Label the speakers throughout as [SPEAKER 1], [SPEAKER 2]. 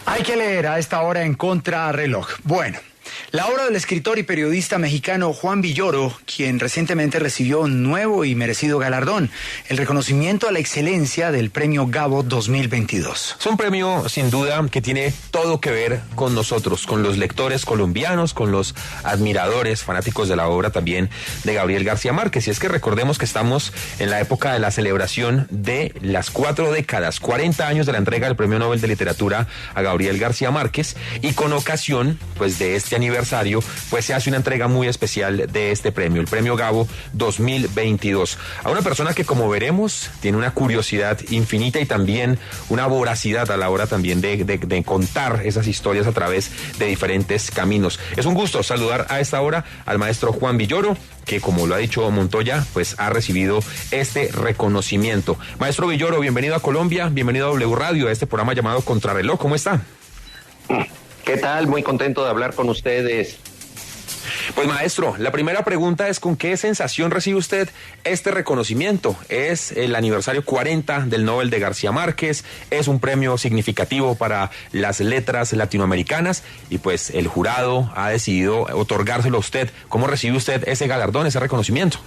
[SPEAKER 1] Hay que leer a esta hora en Contrarreloj. Bueno, la obra del escritor y periodista mexicano Juan Villoro, quien recientemente recibió un nuevo y merecido galardón, el reconocimiento a la excelencia del Premio Gabo 2022.
[SPEAKER 2] Es un premio, sin duda, que tiene todo que ver con nosotros, con los lectores colombianos, con los admiradores, fanáticos de la obra también de Gabriel García Márquez. Y es que recordemos que estamos en la época de la celebración de las 4 décadas, 40 años de la entrega del Premio Nobel de Literatura a Gabriel García Márquez, y con ocasión, pues, de este aniversario, pues se hace una entrega muy especial de este premio, el Premio Gabo 2022, a una persona que, como veremos, tiene una curiosidad infinita y también una voracidad a la hora también de contar esas historias a través de diferentes caminos. Es un gusto saludar a esta hora al maestro Juan Villoro, que, como lo ha dicho Montoya, pues ha recibido este reconocimiento. Maestro Villoro, bienvenido a Colombia, bienvenido a W Radio, a este programa llamado Contrarreloj. ¿Cómo está?
[SPEAKER 3] ¿Qué tal? Muy contento de hablar con ustedes.
[SPEAKER 2] Pues, maestro, la primera pregunta es: ¿con qué sensación recibe usted este reconocimiento? Es el aniversario 40 del Nobel de García Márquez, es un premio significativo para las letras latinoamericanas y pues el jurado ha decidido otorgárselo a usted. ¿Cómo recibe usted ese galardón, ese reconocimiento?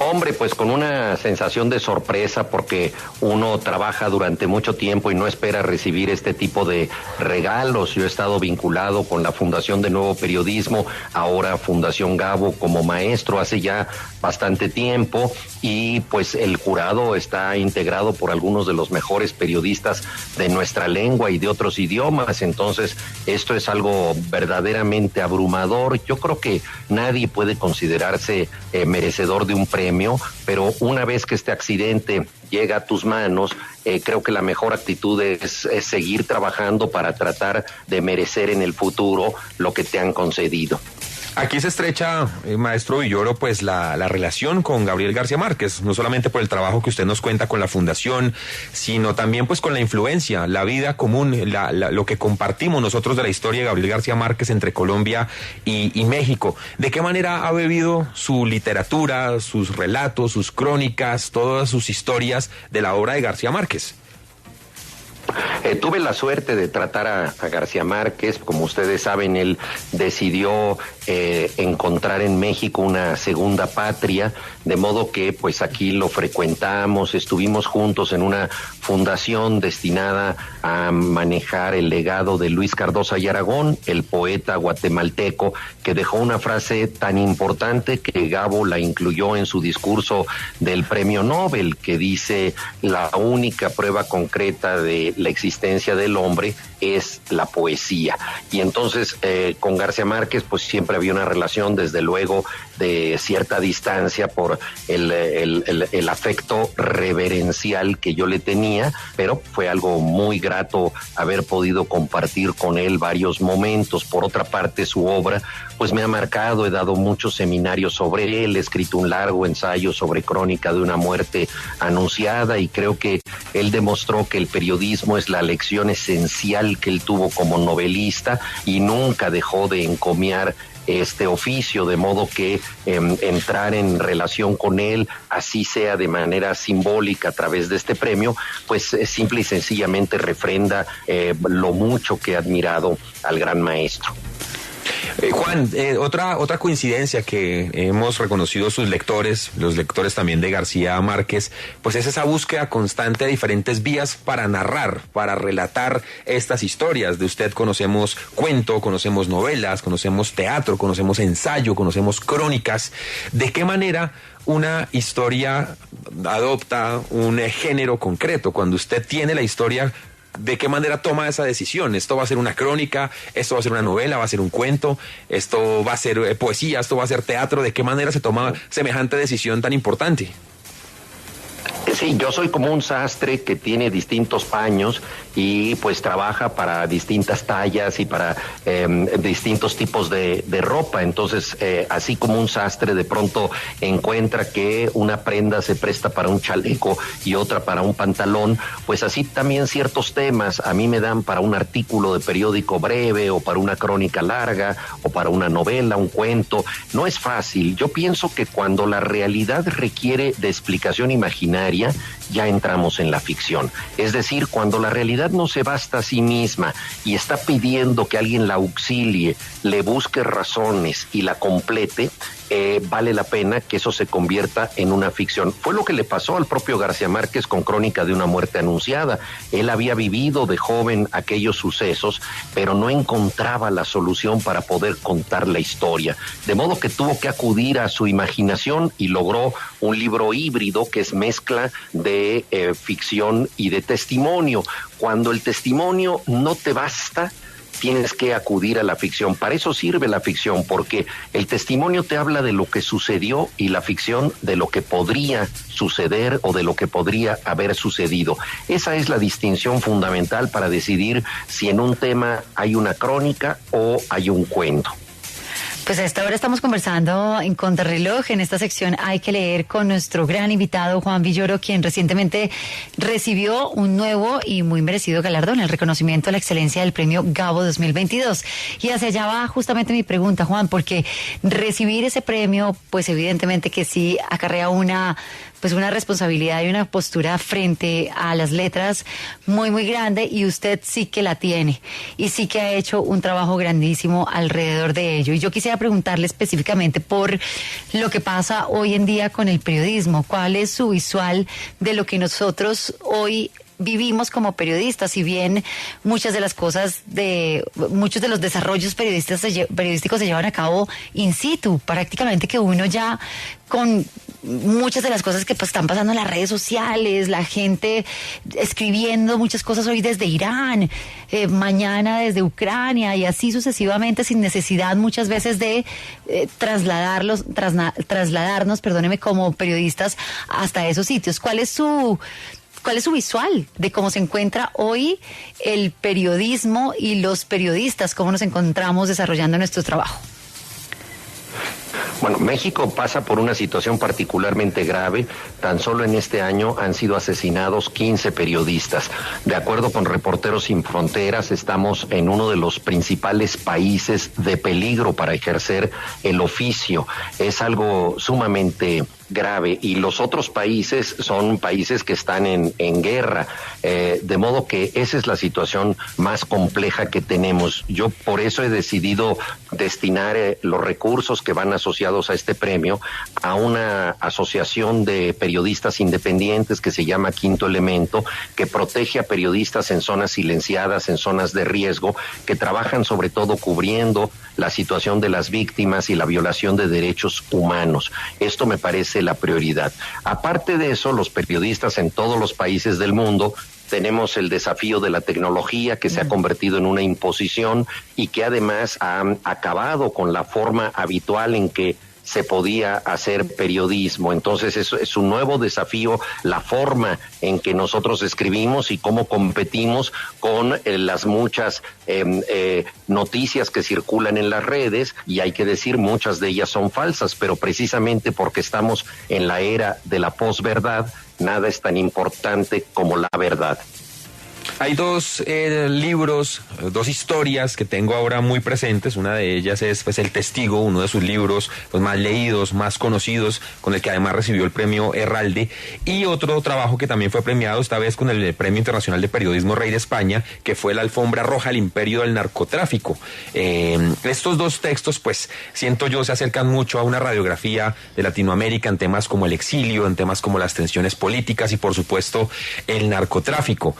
[SPEAKER 3] Hombre, pues con una sensación de sorpresa, porque uno trabaja durante mucho tiempo y no espera recibir este tipo de regalos. Yo he estado vinculado con la Fundación de Nuevo Periodismo, ahora Fundación Gabo, como maestro hace ya bastante tiempo, y pues el jurado está integrado por algunos de los mejores periodistas de nuestra lengua y de otros idiomas. Entonces, esto es algo verdaderamente abrumador. Yo creo que nadie puede considerarse merecedor de un premio, pero una vez que este accidente llega a tus manos, creo que la mejor actitud es seguir trabajando para tratar de merecer en el futuro lo que te han concedido.
[SPEAKER 2] Aquí se estrecha, maestro Villoro, pues la relación con Gabriel García Márquez, no solamente por el trabajo que usted nos cuenta con la fundación, sino también pues con la influencia, la vida común, lo que compartimos nosotros de la historia de Gabriel García Márquez entre Colombia y México. ¿De qué manera ha bebido su literatura, sus relatos, sus crónicas, todas sus historias de la obra de García Márquez?
[SPEAKER 3] Tuve la suerte de tratar a García Márquez. Como ustedes saben, él decidió encontrar en México una segunda patria, de modo que pues aquí lo frecuentamos, estuvimos juntos en una fundación destinada a manejar el legado de Luis Cardosa y Aragón, el poeta guatemalteco, que dejó una frase tan importante que Gabo la incluyó en su discurso del Premio Nobel, que dice: la única prueba concreta de la existencia del hombre es la poesía. Y entonces con García Márquez pues siempre había una relación, desde luego, de cierta distancia por el afecto reverencial que yo le tenía, pero fue algo muy grato haber podido compartir con él varios momentos. Por otra parte, su obra pues me ha marcado. He dado muchos seminarios sobre él, he escrito un largo ensayo sobre Crónica de una muerte anunciada, y creo que él demostró que el periodismo es la lección esencial que él tuvo como novelista, y nunca dejó de encomiar este oficio, de modo que entrar en relación con él, así sea de manera simbólica a través de este premio, pues simple y sencillamente refrenda lo mucho que he admirado al gran maestro.
[SPEAKER 2] Juan, otra coincidencia que hemos reconocido sus lectores, los lectores también de García Márquez, pues es esa búsqueda constante de diferentes vías para narrar, para relatar estas historias. De usted conocemos cuento, conocemos novelas, conocemos teatro, conocemos ensayo, conocemos crónicas. ¿De qué manera una historia adopta un género concreto? Cuando usted tiene la historia, ¿de qué manera toma esa decisión? ¿Esto va a ser una crónica? ¿Esto va a ser una novela? ¿Va a ser un cuento? ¿Esto va a ser poesía? ¿Esto va a ser teatro? ¿De qué manera se toma semejante decisión tan importante?
[SPEAKER 3] Sí, yo soy como un sastre que tiene distintos paños y pues trabaja para distintas tallas y para distintos tipos de ropa. Entonces, así como un sastre de pronto encuentra que una prenda se presta para un chaleco y otra para un pantalón, pues así también ciertos temas a mí me dan para un artículo de periódico breve, o para una crónica larga, o para una novela, un cuento. No es fácil. Yo pienso que cuando la realidad requiere de explicación imaginaria, ya entramos en la ficción. Es decir, cuando la realidad no se basta a sí misma y está pidiendo que alguien la auxilie, le busque razones y la complete, vale la pena que eso se convierta en una ficción. Fue lo que le pasó al propio García Márquez con Crónica de una muerte anunciada. Él había vivido de joven aquellos sucesos, pero no encontraba la solución para poder contar la historia. De modo que tuvo que acudir a su imaginación y logró un libro híbrido que es mezcla de ficción y de testimonio. Cuando el testimonio no te basta, tienes que acudir a la ficción. Para eso sirve la ficción, porque el testimonio te habla de lo que sucedió y la ficción de lo que podría suceder o de lo que podría haber sucedido. Esa es la distinción fundamental para decidir si en un tema hay una crónica o hay un cuento.
[SPEAKER 4] Pues a esta hora estamos conversando en Contrarreloj, en esta sección Hay que leer, con nuestro gran invitado Juan Villoro, quien recientemente recibió un nuevo y muy merecido galardón, el reconocimiento a la excelencia del premio Gabo 2022. Y hacia allá va justamente mi pregunta, Juan, porque recibir ese premio, pues evidentemente que sí acarrea una responsabilidad y una postura frente a las letras muy, muy grande, y usted sí que la tiene y sí que ha hecho un trabajo grandísimo alrededor de ello. Y yo quisiera preguntarle específicamente por lo que pasa hoy en día con el periodismo. ¿Cuál es su visual de lo que nosotros hoy vivimos como periodistas? Si bien muchas de las cosas, muchos de los desarrollos periodísticos se llevan a cabo in situ, prácticamente que uno ya con muchas de las cosas que están pasando en las redes sociales, la gente escribiendo muchas cosas hoy desde Irán, mañana desde Ucrania, y así sucesivamente, sin necesidad muchas veces de trasladarnos, como periodistas hasta esos sitios. ¿Cuál es su visual de cómo se encuentra hoy el periodismo y los periodistas, cómo nos encontramos desarrollando nuestro trabajo?
[SPEAKER 3] Bueno, México pasa por una situación particularmente grave. Tan solo en este año han sido asesinados 15 periodistas. De acuerdo con Reporteros Sin Fronteras, estamos en uno de los principales países de peligro para ejercer el oficio. Es algo sumamente grave, y los otros países son países que están en guerra, de modo que esa es la situación más compleja que tenemos. Yo por eso he decidido destinar los recursos que van asociados a este premio a una asociación de periodistas independientes que se llama Quinto Elemento, que protege a periodistas en zonas silenciadas, en zonas de riesgo, que trabajan sobre todo cubriendo la situación de las víctimas y la violación de derechos humanos. Esto me parece la prioridad. Aparte de eso, los periodistas en todos los países del mundo tenemos el desafío de la tecnología, que se ha convertido en una imposición y que además ha acabado con la forma habitual en que se podía hacer periodismo. Entonces eso es un nuevo desafío, la forma en que nosotros escribimos y cómo competimos con las muchas noticias que circulan en las redes, y hay que decir, muchas de ellas son falsas, pero precisamente porque estamos en la era de la posverdad, nada es tan importante como la verdad.
[SPEAKER 2] Hay dos libros, dos historias que tengo ahora muy presentes. Una de ellas es El Testigo, uno de sus libros más leídos, más conocidos, con el que además recibió el premio Herralde, y otro trabajo que también fue premiado, esta vez con el Premio Internacional de Periodismo Rey de España, que fue La Alfombra Roja al Imperio del Narcotráfico. Estos dos textos, pues, siento yo, se acercan mucho a una radiografía de Latinoamérica en temas como el exilio, en temas como las tensiones políticas y, por supuesto, el narcotráfico.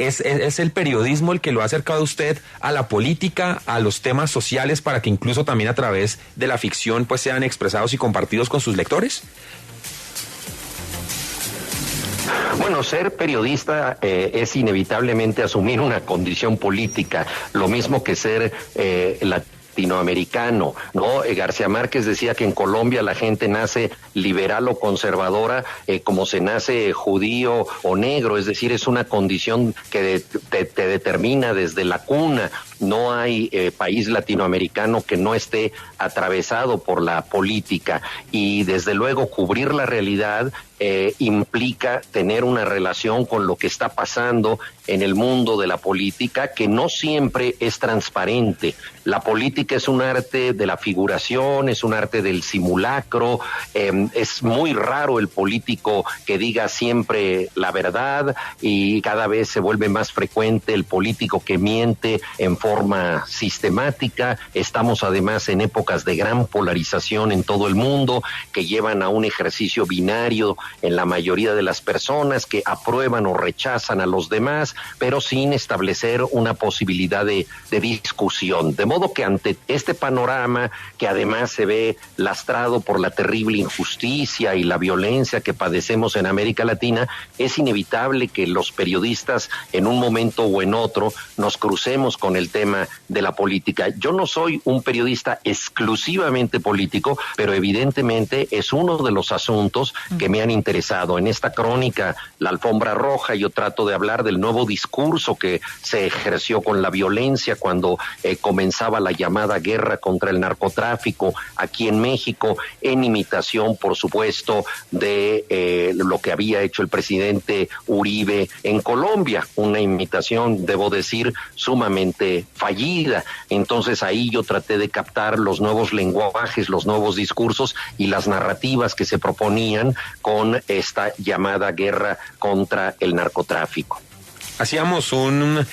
[SPEAKER 2] ¿Es el periodismo el que lo ha acercado a usted a la política, a los temas sociales, para que incluso también a través de la ficción pues sean expresados y compartidos con sus lectores?
[SPEAKER 3] Bueno, ser periodista es inevitablemente asumir una condición política, lo mismo que ser latinoamericano, ¿no? García Márquez decía que en Colombia la gente nace liberal o conservadora como se nace judío o negro, es decir, es una condición que te determina desde la cuna. No hay país latinoamericano que no esté atravesado por la política, y desde luego cubrir la realidad implica tener una relación con lo que está pasando en el mundo de la política, que no siempre es transparente. La política es un arte de la figuración, es un arte del simulacro, es muy raro el político que diga siempre la verdad, y cada vez se vuelve más frecuente el político que miente en forma sistemática. Estamos además en épocas de gran polarización en todo el mundo, que llevan a un ejercicio binario en la mayoría de las personas, que aprueban o rechazan a los demás, pero sin establecer una posibilidad de discusión. De modo que ante este panorama, que además se ve lastrado por la terrible injusticia y la violencia que padecemos en América Latina, es inevitable que los periodistas en un momento o en otro nos crucemos con el tema de la política. Yo no soy un periodista exclusivamente político, pero evidentemente es uno de los asuntos que me han interesado. En esta crónica, La Alfombra Roja, yo trato de hablar del nuevo discurso que se ejerció con la violencia cuando comenzaba la llamada guerra contra el narcotráfico aquí en México, en imitación, por supuesto, de lo que había hecho el presidente Uribe en Colombia, una imitación, debo decir, sumamente fallida. Entonces ahí yo traté de captar los nuevos lenguajes, los nuevos discursos y las narrativas que se proponían con esta llamada guerra contra el narcotráfico.
[SPEAKER 2] Hacíamos un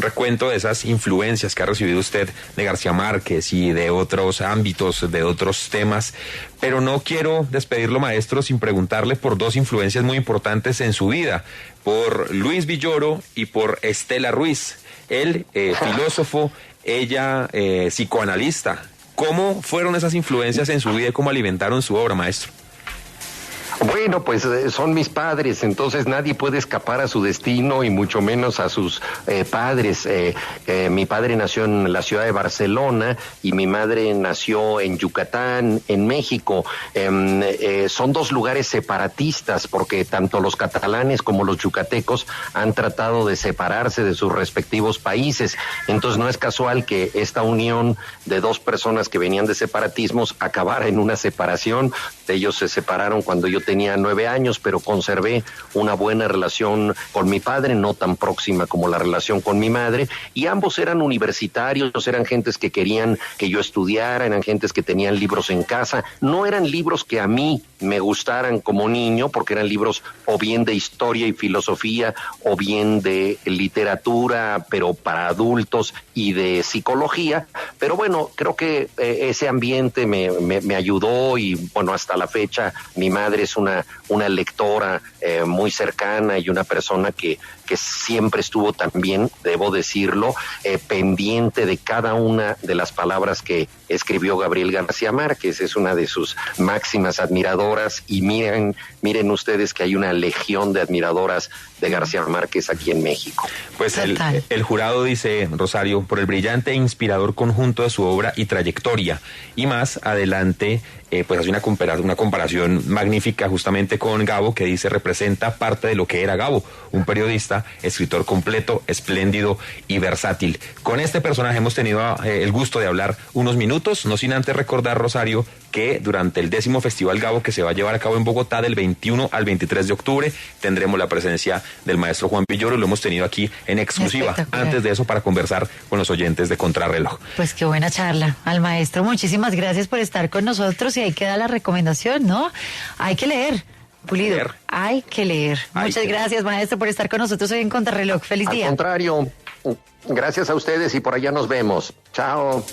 [SPEAKER 2] recuento de esas influencias que ha recibido usted de García Márquez y de otros ámbitos, de otros temas, pero no quiero despedirlo, maestro, sin preguntarle por dos influencias muy importantes en su vida, por Luis Villoro y por Estela Ruiz. Él, filósofo, ella, psicoanalista. ¿Cómo fueron esas influencias en su vida y cómo alimentaron su obra, maestro?
[SPEAKER 3] Bueno, pues son mis padres, entonces nadie puede escapar a su destino y mucho menos a sus padres. Mi padre nació en la ciudad de Barcelona y mi madre nació en Yucatán, en México. Son dos lugares separatistas porque tanto los catalanes como los yucatecos han tratado de separarse de sus respectivos países. Entonces no es casual que esta unión de dos personas que venían de separatismos acabara en una separación. Ellos se separaron cuando yo tenía 9 años, pero conservé una buena relación con mi padre, no tan próxima como la relación con mi madre, y ambos eran universitarios, eran gentes que querían que yo estudiara, eran gentes que tenían libros en casa. No eran libros que a mí me gustaran como niño, porque eran libros o bien de historia y filosofía, o bien de literatura, pero para adultos, y de psicología. Pero bueno, creo que ese ambiente me ayudó, y bueno, hasta la fecha mi madre es una lectora muy cercana y una persona que siempre estuvo también, debo decirlo, pendiente de cada una de las palabras que escribió Gabriel García Márquez. Es una de sus máximas admiradoras, y miren ustedes que hay una legión de admiradoras de García Márquez aquí en México.
[SPEAKER 2] Pues el jurado dice, Rosario, por el brillante e inspirador conjunto de su obra y trayectoria, y más adelante pues hace una comparación magnífica justamente con Gabo, que dice representa parte de lo que era Gabo, un periodista, escritor completo, espléndido y versátil. Con este personaje hemos tenido el gusto de hablar unos minutos, no sin antes recordar, Rosario, que durante el 10º Festival Gabo, que se va a llevar a cabo en Bogotá del 21 al 23 de octubre, tendremos la presencia del maestro Juan Villoro. Lo hemos tenido aquí en exclusiva, antes de eso, para conversar con los oyentes de Contrarreloj.
[SPEAKER 4] Pues qué buena charla. Al maestro, muchísimas gracias por estar con nosotros, y ahí queda la recomendación, ¿no? Hay que leer. Pulido, hay que leer. Muchas gracias, maestro, por estar con nosotros hoy en Contrarreloj. Feliz día.
[SPEAKER 3] Al contrario, gracias a ustedes, y por allá nos vemos. Chao.